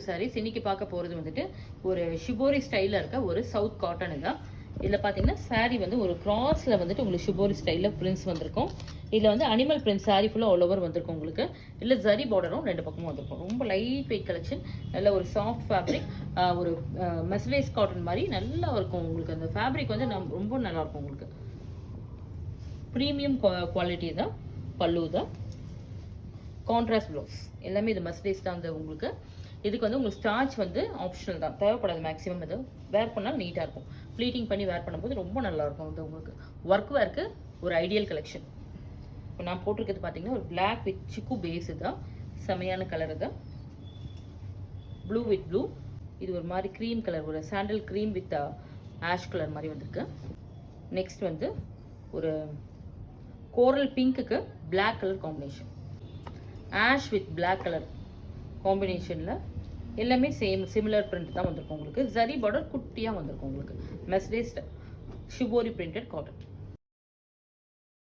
சாரீஸ் இன்னைக்கு பார்க்க போகிறது வந்துட்டு ஒரு ஷிபோரி ஸ்டைலில் இருக்க ஒரு சவுத் காட்டன் தான். இதில் பார்த்தீங்கன்னா சாரீ வந்து ஒரு கிராஸில் வந்துட்டு உங்களுக்கு ஷிபோரி ஸ்டைலில் பிரிண்ட்ஸ் வந்திருக்கும். இதில் வந்து அனிமல் பிரிண்ட் சாரீ ஃபுல்லாக ஆல் ஓவர் வந்திருக்கும் உங்களுக்கு. இல்லை ஜரி பார்டரும் ரெண்டு பக்கமும் வந்திருக்கும். ரொம்ப லைட் வெயிட் கலெக்ஷன், நல்ல ஒரு சாஃப்ட் ஃபேப்ரிக், ஒரு மெஸ்லேஸ் காட்டன் மாதிரி நல்லா இருக்கும் உங்களுக்கு. அந்த ஃபேப்ரிக் வந்து ரொம்ப நல்லாயிருக்கும் உங்களுக்கு. ப்ரீமியம் குவாலிட்டி தான். பல்லு தான், கான்ட்ராஸ்ட் ப்ளவுஸ் எல்லாமே இது மெஸ்லேஸ் தான். வந்து உங்களுக்கு இதுக்கு வந்து உங்களுக்கு ஸ்டார்ச் வந்து ஆப்ஷனல் தான், தேவைப்படாது. மேக்ஸிமம் இது வேர் பண்ணால் நீட்டாக இருக்கும். ப்ளீட்டிங் பண்ணி வேர் பண்ணும்போது ரொம்ப நல்லாயிருக்கும். வந்து உங்களுக்கு ஒர்க் வேர்க்கு ஒரு ஐடியல் கலெக்ஷன். இப்போ நான் போட்டிருக்கிறது பார்த்தீங்கன்னா ஒரு பிளாக் வித் சிக்கு பேஸு தான், செமையான கலரு தான். ப்ளூ வித் ப்ளூ, இது ஒரு மாதிரி க்ரீம் கலர், ஒரு sandal cream with ash colour மாதிரி வந்திருக்கு. நெக்ஸ்ட் வந்து ஒரு கோரல் பிங்க்குக்கு black colour combination, ash with black colour காம்பினேஷனில் எல்லாமே சிமிலர் பிரிண்ட் தான் வந்திருக்கும் உங்களுக்கு. ஜரி பார்டர் குட்டியாக வந்திருக்கும் உங்களுக்கு. மெஸ்லேஸ்ட் ஷிபோரி பிரிண்டட் காட்டன்.